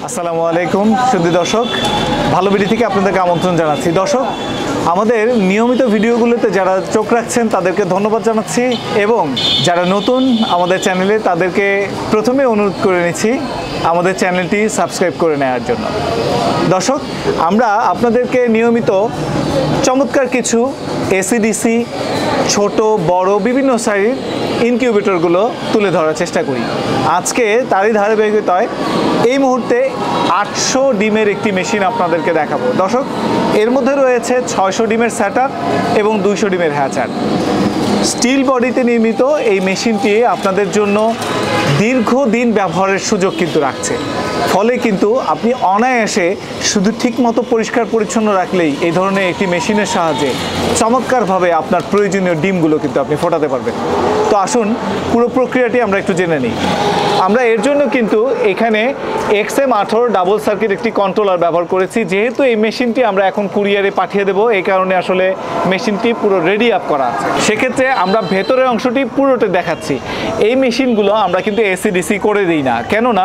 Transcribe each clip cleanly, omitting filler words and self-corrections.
আসসালামু আলাইকুম সুধী দর্শক, ভালো ভিডিও থেকে আপনাদেরকে আমন্ত্রণ জানাচ্ছি। দর্শক, আমাদের নিয়মিত ভিডিওগুলোতে যারা চোখ রাখছেন তাদেরকে ধন্যবাদ জানাচ্ছি এবং যারা নতুন আমাদের চ্যানেলে তাদেরকে প্রথমে অনুরোধ করে নিচ্ছি আমাদের চ্যানেলটি সাবস্ক্রাইব করে নেওয়ার জন্য। দর্শক, আমরা আপনাদেরকে নিয়মিত চমৎকার কিছু এসিডিসি ছোট বড় বিভিন্ন সাইজের ইনকিউবেটরগুলো তুলে ধরার চেষ্টা করি। আজকে তারই ধারাবাহিকতায় এই মুহূর্তে 800 ডিমের একটি মেশিন আপনাদেরকে দেখাবো। দর্শক, এর মধ্যে রয়েছে 600 ডিমের সেটআপ এবং 200 ডিমের হ্যাচার। স্টিল বডিতে নির্মিত এই মেশিনটি আপনাদের জন্য দীর্ঘদিন ব্যবহারের সুযোগ কিন্তু রাখছে। ফলে কিন্তু আপনি অনায়াসে শুধু ঠিকমতো পরিষ্কার পরিচ্ছন্ন রাখলেই এই ধরনের একটি মেশিনের সাহায্যে চমৎকারভাবে আপনার প্রয়োজনীয় ডিমগুলো কিন্তু আপনি ফোটাতে পারবেন। তো আসুন পুরো প্রক্রিয়াটি আমরা একটু জেনে নিই। আমরা এর জন্য কিন্তু এখানে XM18 ডাবল সার্কিট একটি কন্ট্রোলার ব্যবহার করেছি। যেহেতু এই মেশিনটি আমরা এখন কুরিয়ারে পাঠিয়ে দেবো, এই কারণে আসলে মেশিনটি পুরো রেডি আপ করা আছে। সেক্ষেত্রে আমরা ভেতরের অংশটি পুরোটা দেখাচ্ছি। এই মেশিনগুলো আমরা কিন্তু এসিডিসি করে দিই না, কেননা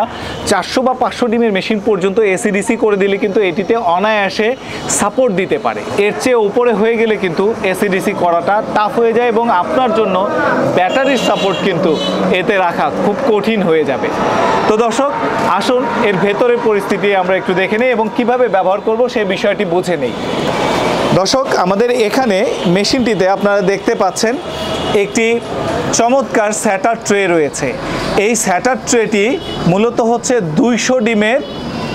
400 বা 500 ডিমের মেশিন পর্যন্ত এসিডিসি করে দিলে কিন্তু এটিতে অনায়াসে সাপোর্ট দিতে পারে। এর চেয়ে উপরে হয়ে গেলে কিন্তু এসিডিসি করাটা টাফ হয়ে যায় এবং আপনার জন্য ব্যাটারির সাপোর্ট কিন্তু এতে রাখা খুব কঠিন হয়ে যাবে। তো দর্শক, আসুন এর ভেতরের পরিস্থিতি আমরা একটু দেখে নিই এবং কিভাবে ব্যবহার করব সেই বিষয়টি বুঝে নেই। দর্শক, আমাদের এখানে মেশিনটিতে আপনারা দেখতে পাচ্ছেন একটি চমৎকার স্যাটার ট্রে রয়েছে। এই স্যাটার ট্রেটি মূলত হচ্ছে 200 ডিমের,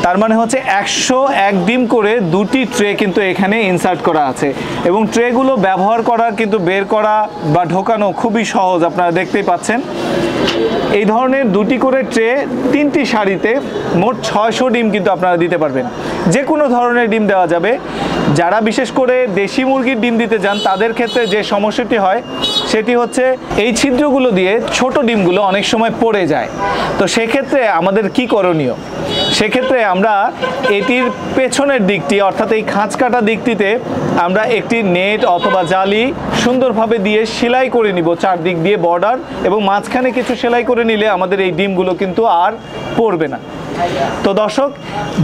তার মানে হচ্ছে 101 ডিম করে দুটি ট্রে কিন্তু এখানে ইনসার্ট করা আছে এবং ট্রেগুলো ব্যবহার করার কিন্তু বের করা বা ঢোকানো খুবই সহজ। আপনারা দেখতেই পাচ্ছেন এই ধরনের দুটি করে ট্রে 3টি সারিতে মোট 600 ডিম কিন্তু আপনারা দিতে পারবেন। যে কোনো ধরনের ডিম দেওয়া যাবে। যারা বিশেষ করে দেশি মুরগির ডিম দিতে যান তাদের ক্ষেত্রে যে সমস্যাটি হয় সেটি হচ্ছে এই ছিদ্রগুলো দিয়ে ছোট ডিমগুলো অনেক সময় পড়ে যায়। তো সেক্ষেত্রে আমাদের কি করণীয়? সেক্ষেত্রে আমরা এটির পেছনের দিকটি অর্থাৎ এই খাঁজ কাটা দিকটিতে আমরা একটি নেট অথবা জালি সুন্দরভাবে দিয়ে সেলাই করে নিব, চারদিক দিয়ে বর্ডার, এবং মাঝখানে কিছু সেলাই করে নিলে আমাদের এই ডিমগুলো কিন্তু আর পড়বে না। তো দর্শক,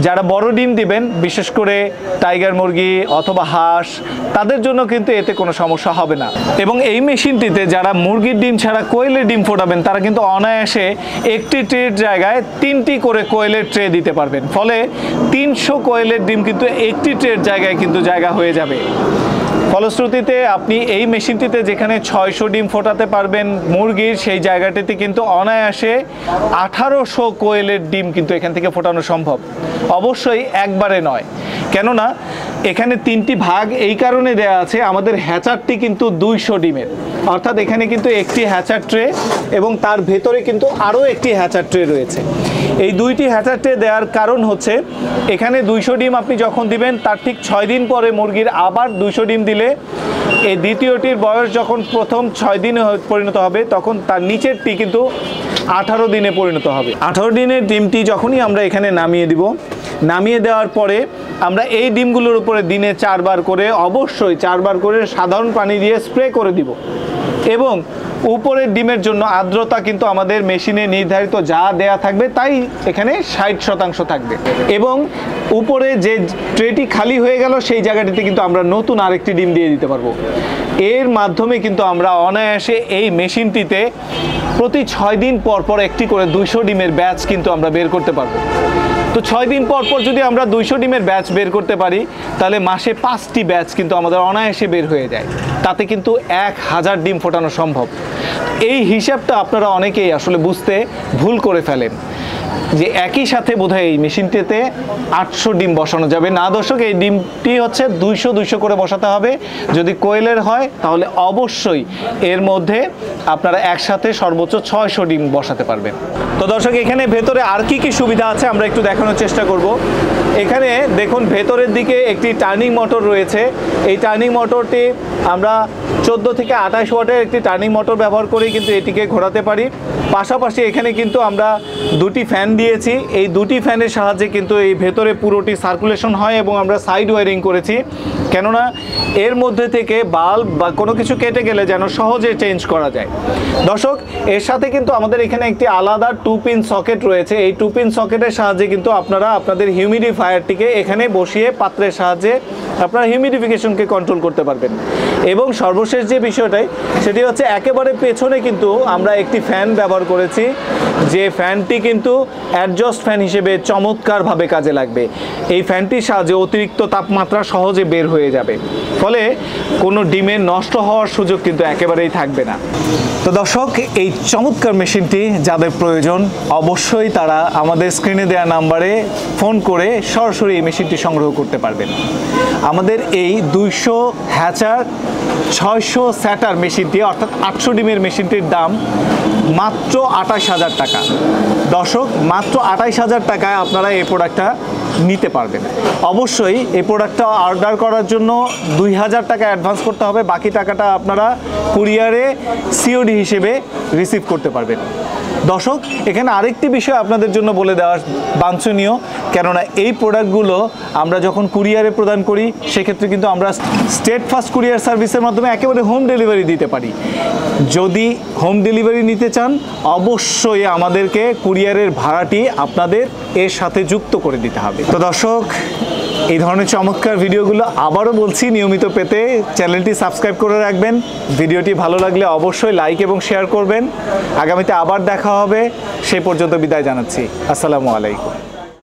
যারা বড় ডিম দিবেন, বিশেষ করে টাইগার মুরগি অথবা হাঁস, তাদের জন্য কিন্তু এতে কোনো সমস্যা হবে না। এবং এই মেশিনটিতে যারা মুরগির ডিম ছাড়া কোয়েলের ডিম ফোটাবেন তারা কিন্তু অনায়াসে একটি ট্রের জায়গায় 3টি করে কোয়েলের ট্রে দিতে পারবেন। ফলে 300 কোয়েলের ডিম কিন্তু একটি ট্রের জায়গায় কিন্তু জায়গা হয়ে যাবে। ফলশ্রুতিতে আপনি এই মেশিনটিতে যেখানে 600 ডিম ফোটাতে পারবেন মুরগির, সেই জায়গাটিতে কিন্তু অনায়াসে 1800 কোয়েলের ডিম কিন্তু এখান থেকে ফোটানো সম্ভব। অবশ্যই একবারে নয়, কেননা এখানে 3টি ভাগ এই কারণে দেওয়া আছে। আমাদের হ্যাচারটি কিন্তু 200 ডিমের, অর্থাৎ এখানে কিন্তু একটি হ্যাচার ট্রে এবং তার ভেতরে কিন্তু আরও একটি হ্যাচার ট্রে রয়েছে। এই 2টি হ্যাচার ট্রে দেওয়ার কারণ হচ্ছে এখানে 200 ডিম আপনি যখন দিবেন তার ঠিক 6 দিন পরে মুরগির আবার 200 ডিম দিলে এই দ্বিতীয়টির বয়স যখন প্রথম 6 দিনে পরিণত হবে তখন তার নিচেরটি কিন্তু 18 দিনে পরিণত হবে। 18 দিনের ডিমটি যখনই আমরা এখানে নামিয়ে দিব, নামিয়ে দেওয়ার পরে আমরা এই ডিমগুলোর উপরে দিনে 4 বার করে, অবশ্যই 4 বার করে সাধারণ পানি দিয়ে স্প্রে করে দিব। এবং উপরের ডিমের জন্য আর্দ্রতা কিন্তু আমাদের মেশিনে নির্ধারিত যা দেয়া থাকবে তাই এখানে 60% থাকবে। এবং উপরে যে ট্রেটি খালি হয়ে গেল সেই জায়গাটিতে কিন্তু আমরা নতুন আরেকটি ডিম দিয়ে দিতে পারবো। এর মাধ্যমে কিন্তু আমরা অনায়াসে এই মেশিনটিতে প্রতি 6 দিন পর পর একটি করে 200 ডিমের ব্যাচ কিন্তু আমরা বের করতে পারবো। তো 6 দিন পর পর যদি আমরা 200 ডিমের ব্যাচ বের করতে পারি তাহলে মাসে 5টি ব্যাচ কিন্তু আমাদের অনায়াসে বের হয়ে যায়। তাতে কিন্তু 1000 ডিম ফোটানো সম্ভব। এই হিসাবটা আপনারা অনেকেই আসলে বুঝতে ভুল করে ফেলেন যে একই সাথে বোধহয় এই মেশিনটিতে 800 ডিম বসানো যাবে। না দর্শক, এই ডিমটি হচ্ছে 200 করে বসাতে হবে। যদি কোয়েলের হয় তাহলে অবশ্যই এর মধ্যে আপনারা একসাথে সর্বোচ্চ 600 ডিম বসাতে পারবেন। তো দর্শক, এখানে ভেতরে আর কি কি সুবিধা আছে আমরা একটু দেখানোর চেষ্টা করব। এখানে দেখুন ভেতরের দিকে একটি টার্নিং মোটর রয়েছে। এই টার্নিং মোটরটি আমরা 14 থেকে 28 ওয়াটের একটি টার্নিং মোটর ব্যবহার করে কিন্তু এটিকে ঘোরাতে পারি। পাশাপাশি এখানে কিন্তু আমরা দুটি ফ্যান ফ্যান দিয়েছি, এই দুটি ফ্যানের সাহায্যে কিন্তু এই ভেতরে পুরোটি সার্কুলেশন হয় এবং আমরা সাইড ওয়ারিং করেছি, কেননা এর মধ্যে থেকে বাল্ব বা কোনো কিছু কেটে গেলে যেন সহজে চেঞ্জ করা যায়। দর্শক, এর সাথে কিন্তু আমাদের এখানে একটি আলাদা 2 পিন সকেট রয়েছে। এই 2 পিন সকেটের সাহায্যে কিন্তু আপনারা আপনাদের হিউমিডিফায়ারটিকে এখানে বসিয়ে পাত্রের সাহায্যে আপনারা হিউমিডিফিকেশনকে কন্ট্রোল করতে পারবেন। এবং সর্বশেষ যে বিষয়টাই সেটি হচ্ছে একেবারে পেছনে কিন্তু আমরা একটি ফ্যান ব্যবহার করেছি, যে ফ্যানটি কিন্তু অ্যাডজাস্ট ফ্যান হিসেবে চমৎকারভাবে কাজে লাগবে। এই ফ্যানটির সাহায্যে অতিরিক্ত তাপমাত্রা সহজে বের হয়ে যাবে, ফলে কোনো ডিমের নষ্ট হওয়ার সুযোগ কিন্তু একেবারেই থাকবে না। তো দর্শক, এই চমৎকার মেশিনটি যাদের প্রয়োজন অবশ্যই তারা আমাদের স্ক্রিনে দেওয়া নাম্বারে ফোন করে সরাসরি এই মেশিনটি সংগ্রহ করতে পারবেন। আমাদের এই 200 হ্যাচার 600 স্যাটার মেশিনটি অর্থাৎ 800 ডিমের মেশিনটির দাম মাত্র 28,000 টাকা। দর্শক, মাত্র 28,000 টাকায় আপনারা এই প্রোডাক্টটা নিতে পারবেন। অবশ্যই এই প্রোডাক্টটা অর্ডার করার জন্য 2,000 টাকা অ্যাডভান্স করতে হবে, বাকি টাকাটা আপনারা কুরিয়ারে সিওডি হিসেবে রিসিভ করতে পারবেন। দর্শক, এখানে আরেকটি বিষয় আপনাদের জন্য বলে দেওয়া বাঞ্ছনীয়, কেননা এই প্রোডাক্টগুলো আমরা যখন কুরিয়ারে প্রদান করি সেক্ষেত্রে কিন্তু আমরা স্টেট ফাস্ট কুরিয়ার সার্ভিসের মাধ্যমে একেবারে হোম ডেলিভারি দিতে পারি। যদি হোম ডেলিভারি নিতে চান অবশ্যই আমাদেরকে কুরিয়ারের ভাড়াটি আপনাদের এর সাথে যুক্ত করে দিতে হবে। তো দর্শক, এই ধরনের চমৎকার ভিডিওগুলো আবারও বলছি নিয়মিত পেতে চ্যানেলটি সাবস্ক্রাইব করে রাখবেন। ভিডিওটি ভালো লাগলে অবশ্যই লাইক এবং শেয়ার করবেন। আগামীতে আবার দেখা হবে, সেই পর্যন্ত বিদায় জানাচ্ছি। আসসালামু আলাইকুম।